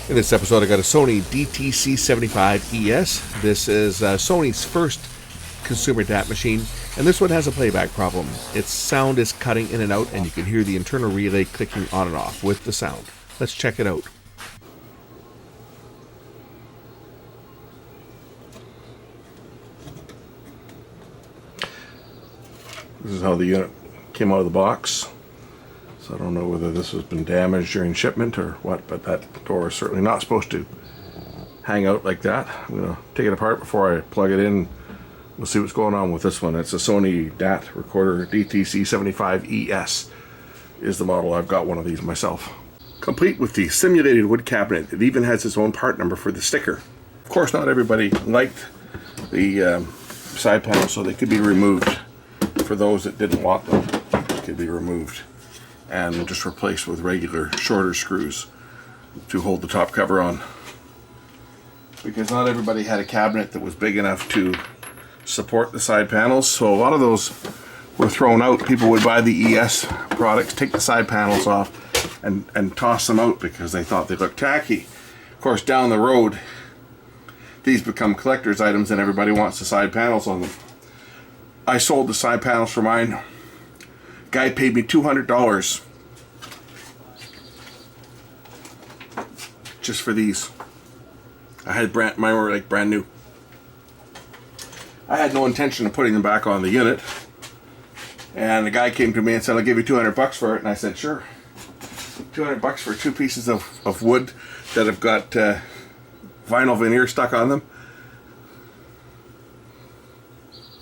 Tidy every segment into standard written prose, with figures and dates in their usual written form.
In this episode, I got a Sony DTC75ES. This is Sony's first consumer DAT machine, and this one has a playback problem. Its sound is cutting in and out, and you can hear the internal relay clicking on and off with the sound. Let's check it out. This is how the unit came out of the box. So I don't know whether this has been damaged during shipment or what, but that door is certainly not supposed to hang out like that. I'm going to take it apart before I plug it in. We'll see what's going on with this one. It's a Sony DAT recorder, DTC75ES is the model. I've got one of these myself. Complete with the simulated wood cabinet. It even has its own part number for the sticker. Of course, not everybody liked the side panels, so they could be removed. For those that didn't want them, they could be removed and just replaced with regular shorter screws to hold the top cover on, because not everybody had a cabinet that was big enough to support the side panels, so a lot of those were thrown out. People would buy the ES products, take the side panels off and toss them out because they thought they looked tacky. Of course, down the road these become collector's items and everybody wants the side panels on them. I sold the side panels for mine. Guy paid me $200 just for these. I had mine were like brand new. I had no intention of putting them back on the unit, and the guy came to me and said, "I'll give you $200 for it," and I said, "Sure." $200 for two pieces of wood that have got vinyl veneer stuck on them.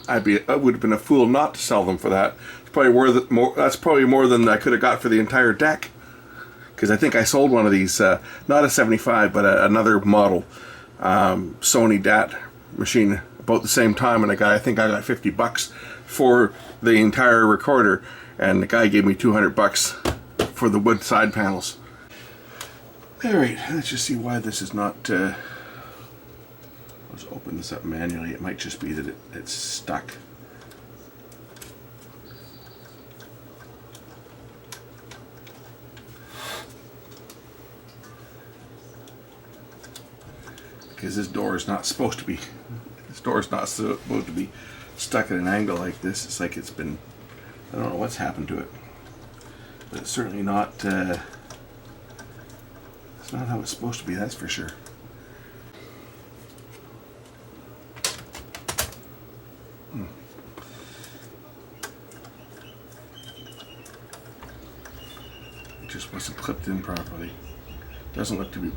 I would have been a fool not to sell them for that. That's probably more than I could have got for the entire deck. Because I think I sold one of these, not a 75, but another model Sony DAT machine about the same time, and I think I got $50 for the entire recorder, and the guy gave me $200 for the wood side panels. All right, let's just see why this is not. Let's open this up manually. It might just be that it's stuck. Because this door is not supposed to be. This door is not supposed to be stuck at an angle like this. It's like it's been. I don't know what's happened to it, but it's certainly not. It's not how it's supposed to be. That's for sure. It just wasn't clipped in properly. Doesn't look to be.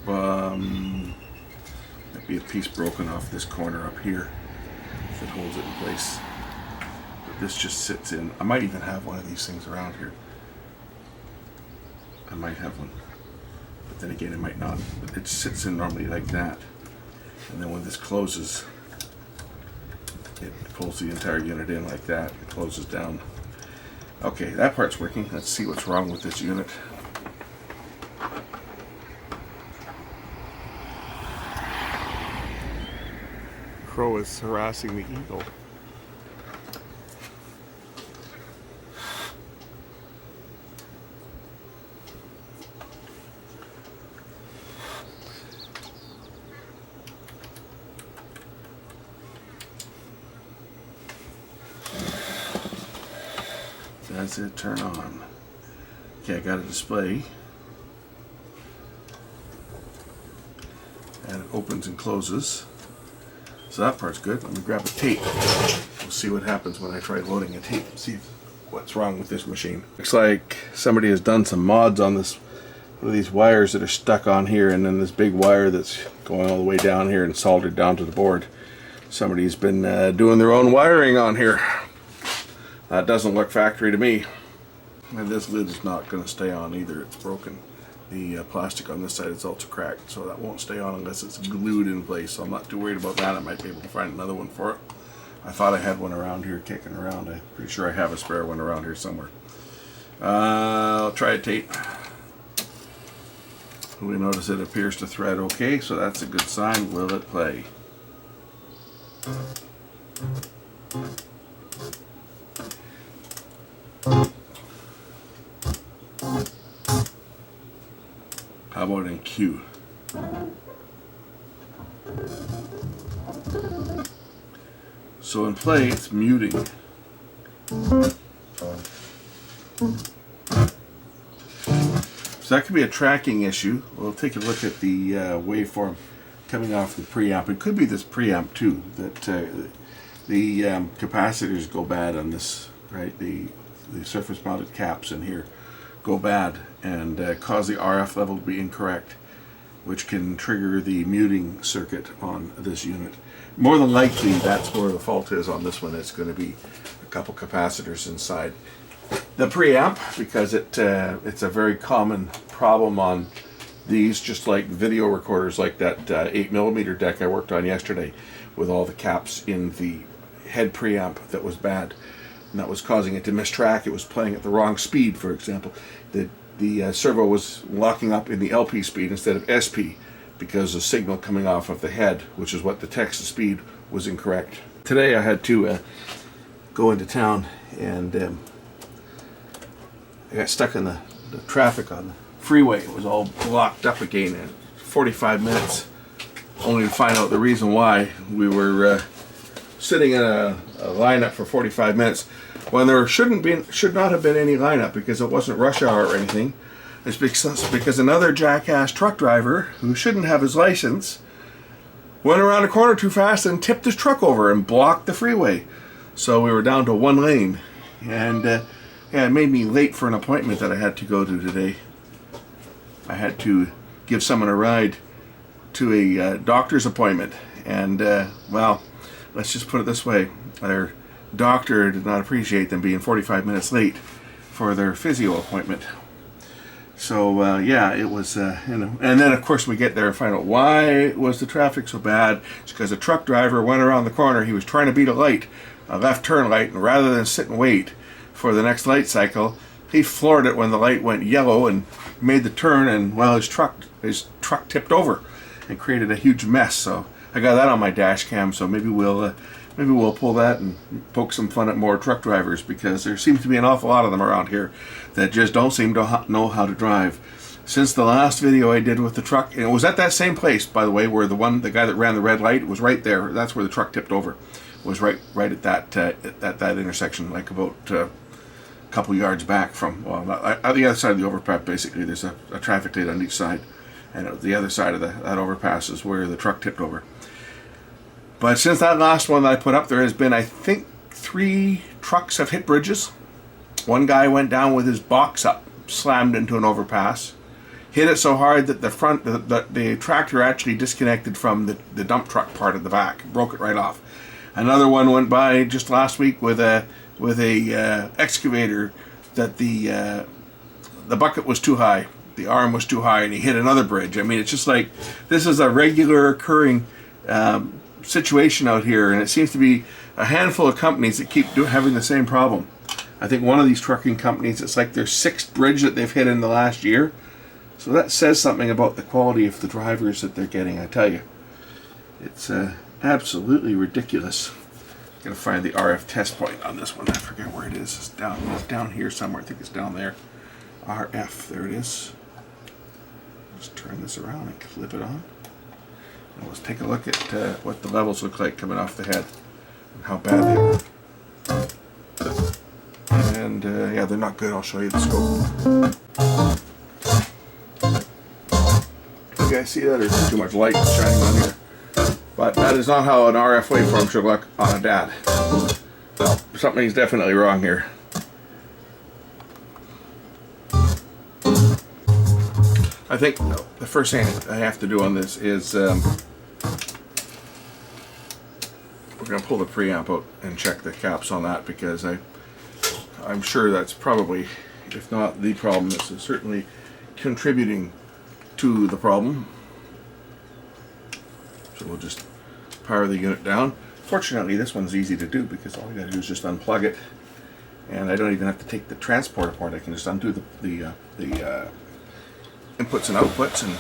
Might be a piece broken off this corner up here that holds it in place. But this just sits in. I might even have one of these things around here. I might have one, but then again, it might not. But it sits in normally like that, and then when this closes, it pulls the entire unit in like that. It closes down. Okay, that part's working. Let's see what's wrong with this unit. Crow is harassing the eagle. Does it turn on? Okay, I got a display. And it opens and closes. So that part's good. Let me grab a tape. We'll see what happens when I try loading a tape and see what's wrong with this machine. Looks like somebody has done some mods on this. One of these wires that are stuck on here, and then this big wire that's going all the way down here and soldered down to the board. Somebody's been doing their own wiring on here. That doesn't look factory to me. And this lid is not going to stay on either. It's broken. The plastic on this side is also cracked, so that won't stay on unless it's glued in place. So I'm not too worried about that. I might be able to find another one for it. I thought I had one around here kicking around. I'm pretty sure I have a spare one around here somewhere. I'll try a tape. We notice it appears to thread okay, so that's a good sign. Will it play? How about in Q? So in play, it's muting. So that could be a tracking issue. We'll take a look at the waveform coming off the preamp. It could be this preamp too, that the capacitors go bad on this, right? The surface mounted caps in here go bad and cause the RF level to be incorrect, which can trigger the muting circuit on this unit. More than likely, that's where the fault is on this one. It's going to be a couple capacitors inside the preamp, because it's a very common problem on these, just like video recorders like that 8mm deck I worked on yesterday, with all the caps in the head preamp that was bad, and that was causing it to mistrack. It was playing at the wrong speed, for example. The servo was locking up in the LP speed instead of SP, because the signal coming off of the head, which is what detects the speed, was incorrect. Today I had to go into town, and I got stuck in the traffic on the freeway. It was all blocked up again in 45 minutes, only to find out the reason why. We were sitting in a lineup for 45 minutes when there should not have been any lineup, because it wasn't rush hour or anything. It's because another jackass truck driver who shouldn't have his license went around a corner too fast and tipped his truck over and blocked the freeway. So we were down to one lane, and yeah, it made me late for an appointment that I had to go to today. I had to give someone a ride to a doctor's appointment, and well, let's just put it this way: their doctor did not appreciate them being 45 minutes late for their physio appointment. So yeah, it was, you know, and then of course we get there and find out why was the traffic so bad. It's because a truck driver went around the corner. He was trying to beat a light, a left turn light, and rather than sit and wait for the next light cycle, he floored it when the light went yellow and made the turn, and well, his truck tipped over and created a huge mess. So I got that on my dash cam, so maybe we'll pull that and poke some fun at more truck drivers, because there seems to be an awful lot of them around here that just don't seem to know how to drive. Since the last video I did with the truck, and it was at that same place, by the way, where the guy that ran the red light was right there. That's where the truck tipped over. Was right at that intersection, like about a couple yards back from, well, on the other side of the overpass. Basically, there's a traffic light on each side, and the other side of that overpass is where the truck tipped over. But since that last one that I put up, there has been, I think, 3 trucks have hit bridges. One guy went down with his box up, slammed into an overpass, hit it so hard that the tractor actually disconnected from the dump truck part of the back, broke it right off. Another one went by just last week with a excavator that the bucket was too high, the arm was too high, and he hit another bridge. I mean, it's just like, this is a regular occurring situation out here, and it seems to be a handful of companies that keep having the same problem. I think one of these trucking companies, it's like their 6th bridge that they've hit in the last year. So that says something about the quality of the drivers that they're getting, I tell you. It's absolutely ridiculous. I'm gonna find the RF test point on this one. I forget where it is. It's down here somewhere. I think it's down there. RF, there it is. Just turn this around and clip it on. And let's take a look at what the levels look like coming off the head and how bad they are. And yeah, they're not good. I'll show you the scope. You guys see that? There's too much light shining on here. But that is not how an RF waveform should look on a DAT. Something's definitely wrong here. I think the first thing I have to do on this is we're going to pull the preamp out and check the caps on that, because I'm sure that's probably, if not the problem, this is certainly contributing to the problem. So we'll just power the unit down. Fortunately, this one's easy to do, because all I got to do is just unplug it, and I don't even have to take the transport apart. I can just undo the inputs and outputs and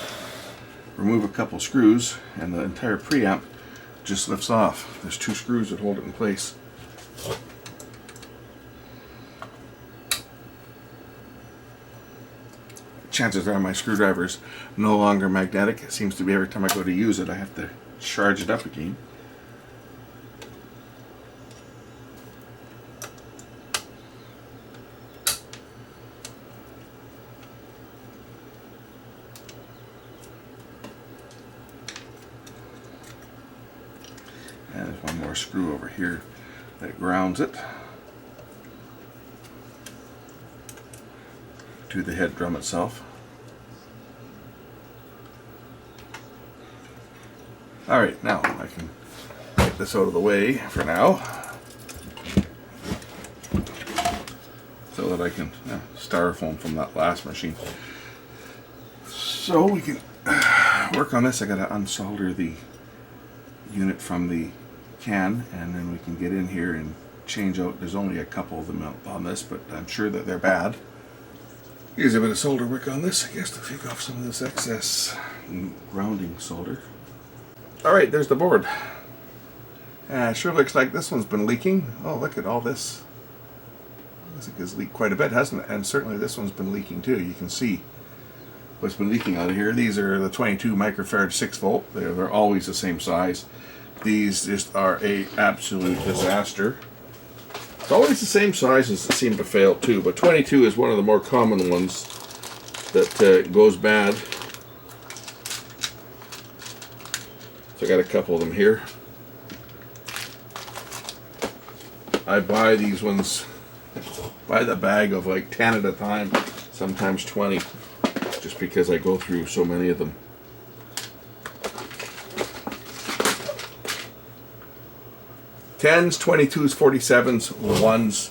remove a couple screws, and the entire preamp just lifts off. There's 2 screws that hold it in place. chances are my screwdriver is no longer magnetic. It seems to be every time I go to use it I have to charge it up again. And there's one more screw over here that grounds it to the head drum itself. Alright, now I can get this out of the way for now so that I can styrofoam from that last machine. So we can work on this. I gotta unsolder the unit from the can, and then we can get in here and change out. There's only a couple of them on this, but I'm sure that they're bad. Here's a bit of solder work on this, I guess, to take off some of this excess grounding solder. Alright, there's the board. Sure looks like this one's been leaking. Oh, look at all this. Looks like it's leaked quite a bit, hasn't it? And certainly this one's been leaking too. You can see what's been leaking out of here. These are the 22 microfarad 6 volt. They're always the same size. These just are a absolute disaster. It's always the same sizes that seem to fail too, but 22 is one of the more common ones that goes bad. So I got a couple of them here. I buy these ones by the bag of like 10 at a time, sometimes 20, just because I go through so many of them. Tens, 22s, 47s, 1s.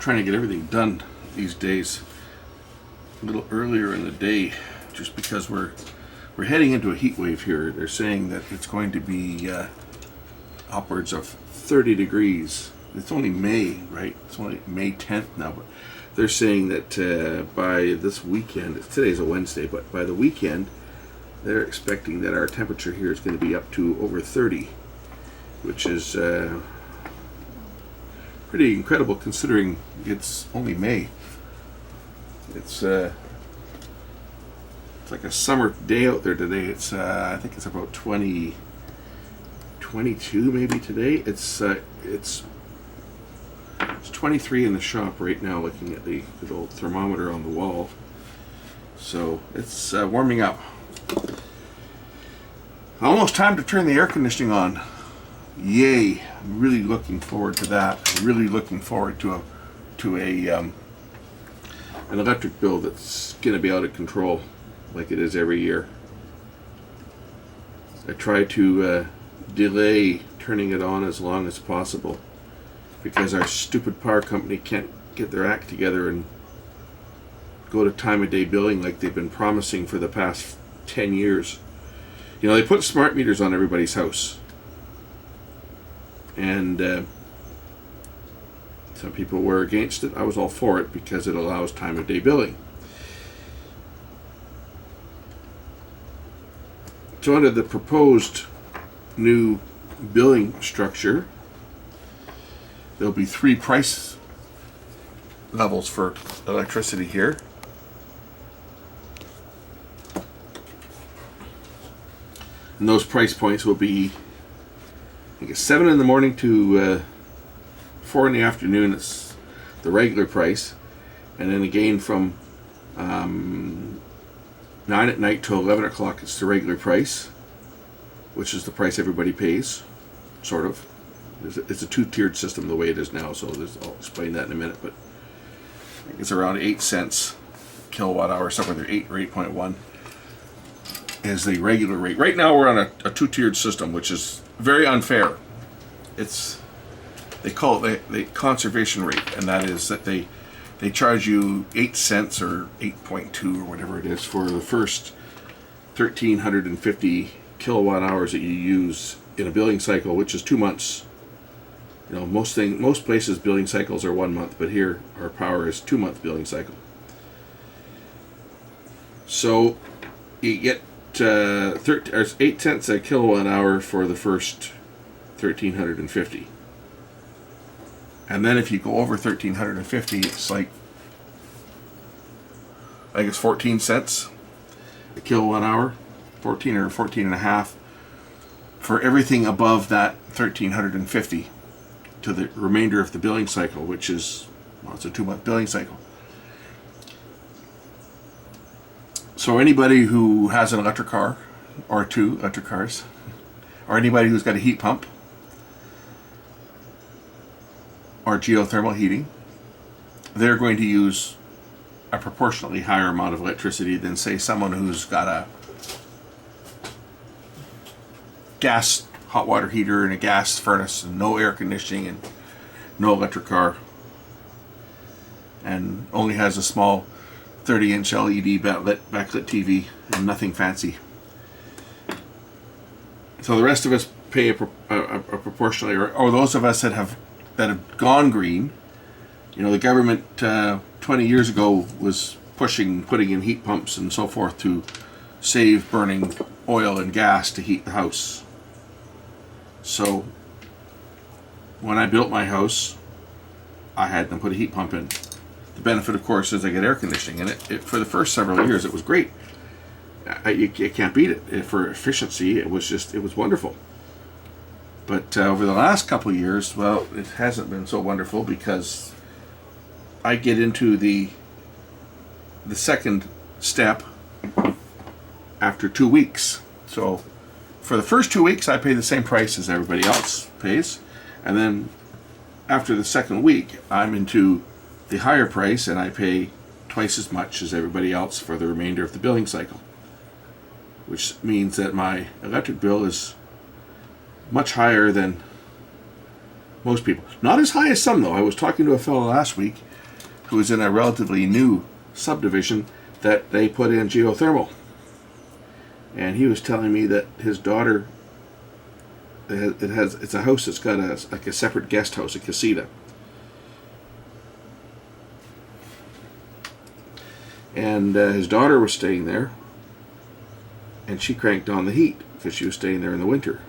Trying to get everything done these days a little earlier in the day, just because we're heading into a heat wave here. They're saying that it's going to be upwards of 30 degrees. It's only May, right? It's only May 10th now, but they're saying that by this weekend, today's a Wednesday, but by the weekend they're expecting that our temperature here is going to be up to over 30, which is pretty incredible considering it's only May. It's like a summer day out there today. It's I think it's about 22 maybe today. It's 23 in the shop right now, looking at the little thermometer on the wall. So it's warming up. Almost time to turn the air conditioning on. Yay! I'm really looking forward to that. I'm really looking forward to an electric bill that's going to be out of control, like it is every year. I try to delay turning it on as long as possible because our stupid power company can't get their act together and go to time of day billing like they've been promising for the past 10 years. You know, they put smart meters on everybody's house. And some people were against it. I was all for it because it allows time of day billing. So under the proposed new billing structure, there'll be 3 price levels for electricity here. And those price points will be, I think it's 7 in the morning to 4 in the afternoon. It's the regular price, and then again from 9 at night till 11 o'clock it's the regular price, which is the price everybody pays, sort of. It's a 2-tiered system the way it is now, so I'll explain that in a minute, but I think it's around 8 cents kilowatt hour, somewhere there 8 or 8.1 is the regular rate. Right now we're on a two-tiered system, which is very unfair. They call it the conservation rate, and that is that they charge you 8 cents or 8.2 or whatever it is for the first 1,350 kilowatt hours that you use in a billing cycle, which is 2 months. You know, most places billing cycles are 1 month, but here our power is 2-month billing cycle. So you get 8 cents a kilowatt hour for the first 1,350. And then if you go over 1,350, it's like, I guess 14 cents a kilowatt hour, 14 or 14 and a half for everything above that 1,350 to the remainder of the billing cycle, which is, well, it's a 2-month billing cycle. So anybody who has an electric car, or 2 electric cars, or anybody who's got a heat pump, or geothermal heating, they're going to use a proportionately higher amount of electricity than, say, someone who's got a gas hot water heater and a gas furnace and no air conditioning and no electric car and only has a small 30-inch LED backlit TV and nothing fancy. So the rest of us pay a proportionally, or those of us that have gone green. You know, the government 20 years ago was putting in heat pumps and so forth to save burning oil and gas to heat the house. So when I built my house, I had them put a heat pump in. The benefit, of course, is I get air conditioning, and it for the first several years it was great. You can't beat it. For efficiency, it was wonderful. But over the last couple of years, well, it hasn't been so wonderful, because I get into the second step after 2 weeks. So for the first 2 weeks, I pay the same price as everybody else pays, and then after the second week, I'm into the higher price, and I pay twice as much as everybody else for the remainder of the billing cycle, which means that my electric bill is much higher than most people. Not as high as some, though. I was talking to a fellow last week who was in a relatively new subdivision that they put in geothermal, and he was telling me that his daughter, it's a house that's got like a separate guest house, a casita, and his daughter was staying there, and she cranked on the heat because she was staying there in the winter.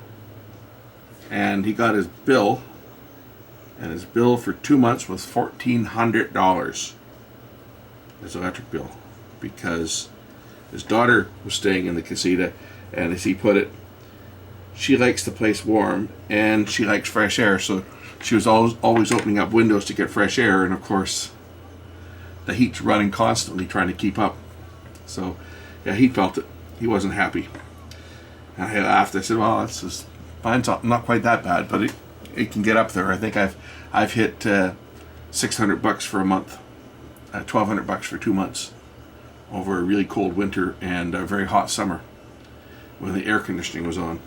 And he got his bill, and his bill for 2 months was $1,400, his electric bill, because his daughter was staying in the casita, and as he put it, she likes the place warm and she likes fresh air, so she was always opening up windows to get fresh air, and of course the heat's running constantly trying to keep up. So yeah, he felt it. He wasn't happy. And I laughed. I said, well, it's just, mine's not quite that bad, but it can get up there. I think I've hit $600 for a month, $1,200 for 2 months over a really cold winter and a very hot summer when the air conditioning was on.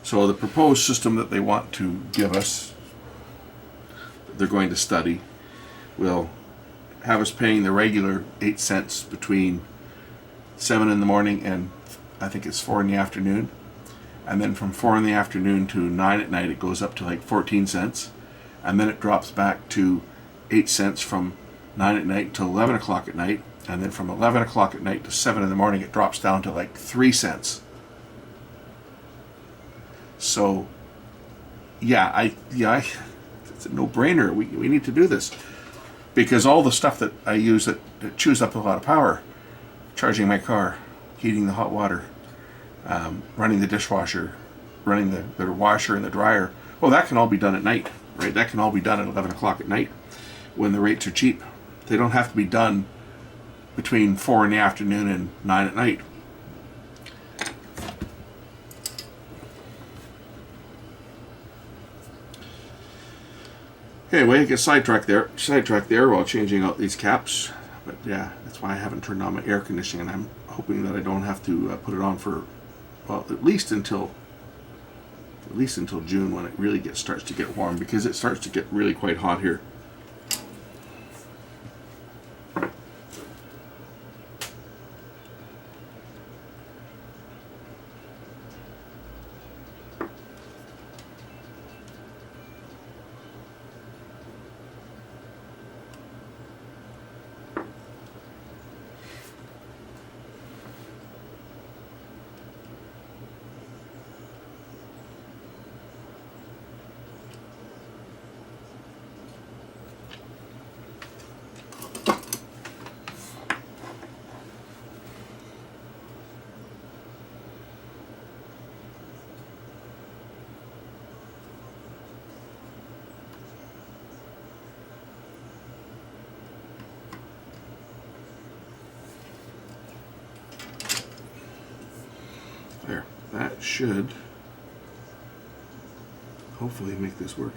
So the proposed system that they want to give us, they're going to study, will have us paying the regular 8 cents between 7 in the morning and I think it's 4 in the afternoon. And then from 4 in the afternoon to 9 at night, it goes up to like 14 cents. And then it drops back to 8 cents from 9 at night till 11 o'clock at night. And then from 11 o'clock at night to 7 in the morning, it drops down to like 3 cents. So, yeah, it's a no-brainer. We need to do this. Because all the stuff that I use that chews up a lot of power, charging my car, heating the hot water, running the dishwasher, running the washer and the dryer, well, that can all be done at night, right? That can all be done at 11 o'clock at night when the rates are cheap. They don't have to be done between 4 in the afternoon and 9 at night. Anyway, I get sidetracked there while changing out these caps. But yeah, that's why I haven't turned on my air conditioning, and I'm hoping that I don't have to put it on for, well, at least until June, when it really starts to get warm, because it starts to get really quite hot here. There, that should hopefully make this work.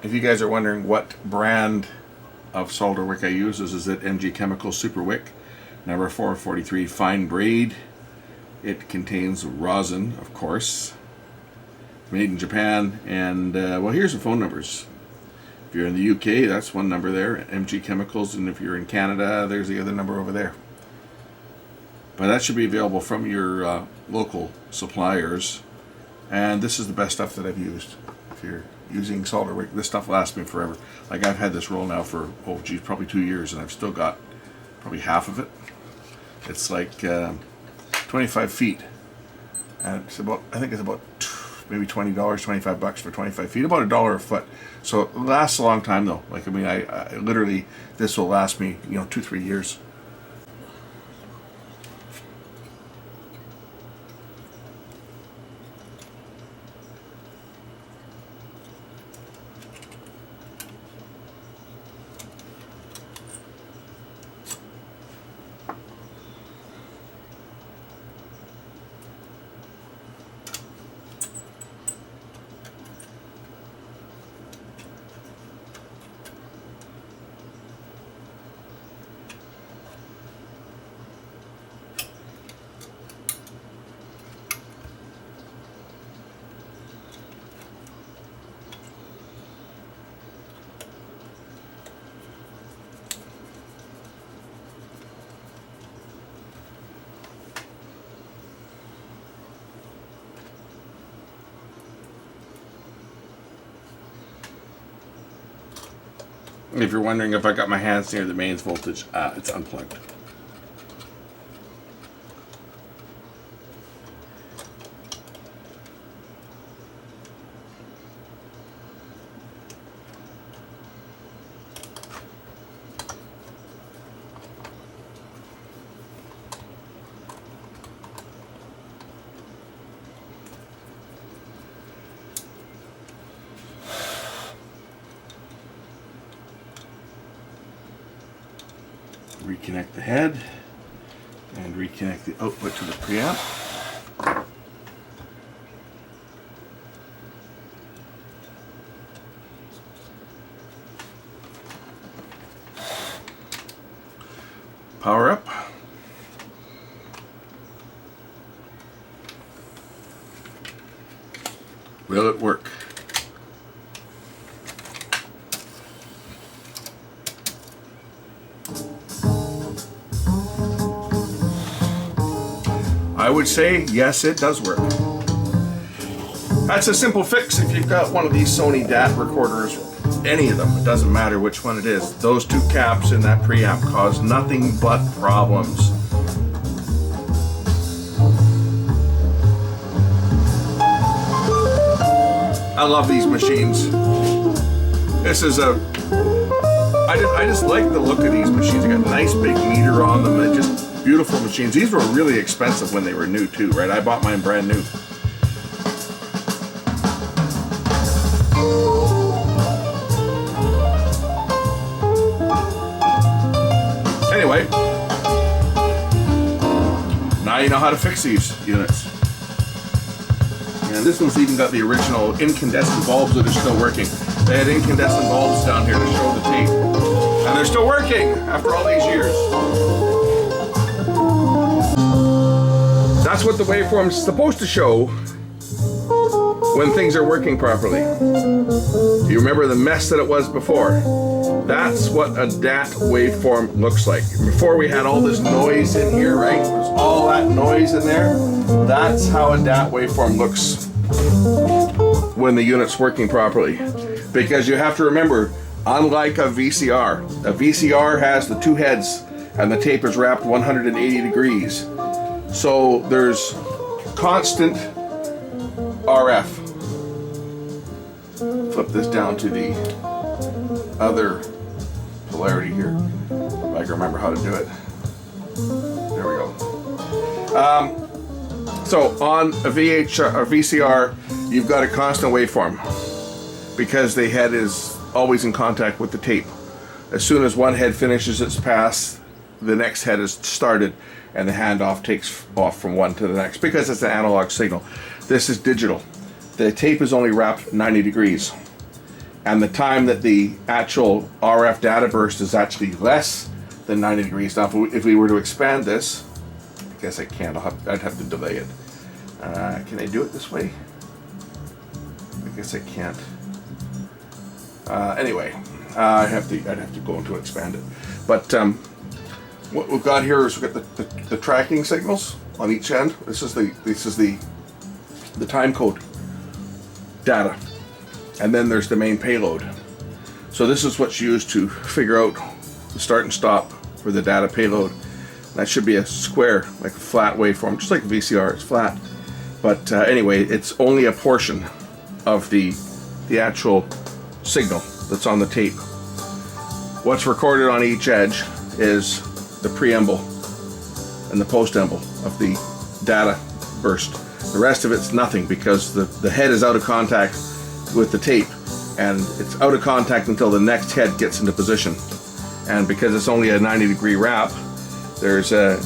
If you guys are wondering what brand of solder wick I use, this is it, MG Chemical Super Wick, number 443 fine braid. It contains rosin, of course, made in Japan, and well, here's the phone numbers. If you're in the UK, that's one number there, MG Chemicals, and if you're in Canada, there's the other number over there. But that should be available from your local suppliers, and this is the best stuff that I've used. If you're using solder wick, this stuff lasts me forever. Like, I've had this roll now for, oh geez, probably 2 years, and I've still got probably half of it. It's like 25 feet, and it's about, I think it's about maybe $20, $25 for 25 feet, about $1 a foot. So it lasts a long time though. Like, I mean, I literally, this will last me, 2-3 years. If you're wondering if I got my hands near the mains voltage, it's unplugged. Reconnect the head and reconnect the output to the preamp. Power up. Will it work? I would say, yes, it does work. That's a simple fix if you've got one of these Sony DAT recorders, any of them, it doesn't matter which one it is. Those two caps in that preamp cause nothing but problems. I love these machines. This is a, I just like the look of these machines. They got a nice big meter on them. They're just beautiful machines. These were really expensive when they were new too, right? I bought mine brand new. Anyway, now you know how to fix these units. And this one's even got the original incandescent bulbs that are still working. They had incandescent bulbs down here to show the tape. And they're still working after all these years. That's what the waveform's supposed to show when things are working properly. You remember the mess that it was before? That's what a DAT waveform looks like. Before we had all this noise in here, right? There's all that noise in there. That's how a DAT waveform looks when the unit's working properly. Because you have to remember, unlike a VCR has the two heads and the tape is wrapped 180 degrees. So there's constant RF. Flip this down to the other polarity here, if I can remember how to do it. There we go. So on a VCR, you've got a constant waveform because the head is always in contact with the tape. As soon as one head finishes its pass, the next head is started and the handoff takes off from one to the next because it's an analog signal. This is digital. The tape is only wrapped 90 degrees. And the time that the actual RF data burst is actually less than 90 degrees. Now, if we were to expand this, I guess I can't. I'd have to delay it. Can I do it this way? I guess I can't. Anyway, I'd have to go into expand it. But what we've got here is we've got the tracking signals on each end. This is the time code data. And then there's the main payload. So this is what's used to figure out the start and stop for the data payload. That should be a square, like a flat waveform, just like a VCR, it's flat. But anyway, it's only a portion of the actual signal that's on the tape. What's recorded on each edge is the preamble and the postamble of the data burst. The rest of it's nothing because the head is out of contact with the tape and it's out of contact until the next head gets into position. And because it's only a 90-degree wrap, there's a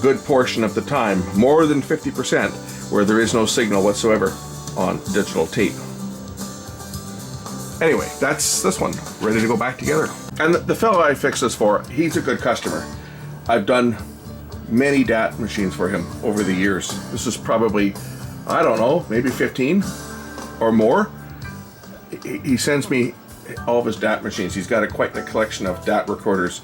good portion of the time, more than 50%, where there is no signal whatsoever on digital tape. Anyway, that's this one, ready to go back together. And the fellow I fixed this for, he's a good customer. I've done many DAT machines for him over the years. This is probably, I don't know, maybe 15 or more. He sends me all of his DAT machines. He's got quite a collection of DAT recorders.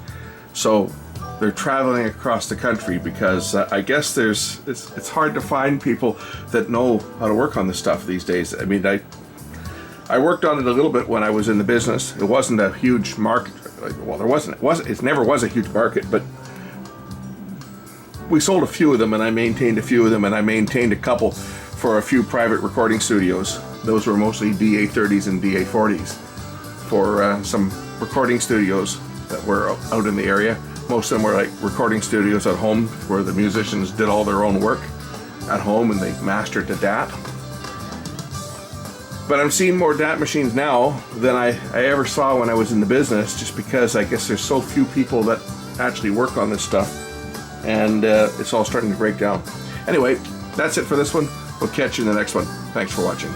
So they're traveling across the country because I guess it's hard to find people that know how to work on this stuff these days. I mean, I worked on it a little bit when I was in the business. It wasn't a huge market. Well, it never was a huge market, but we sold a few of them and I maintained a few of them and I maintained a couple for a few private recording studios. Those were mostly DA30s and DA40s for some recording studios that were out in the area. Most of them were like recording studios at home where the musicians did all their own work at home and they mastered the DAT. But I'm seeing more DAT machines now than I ever saw when I was in the business, just because I guess there's so few people that actually work on this stuff and it's all starting to break down. Anyway, that's it for this one. We'll catch you in the next one. Thanks for watching.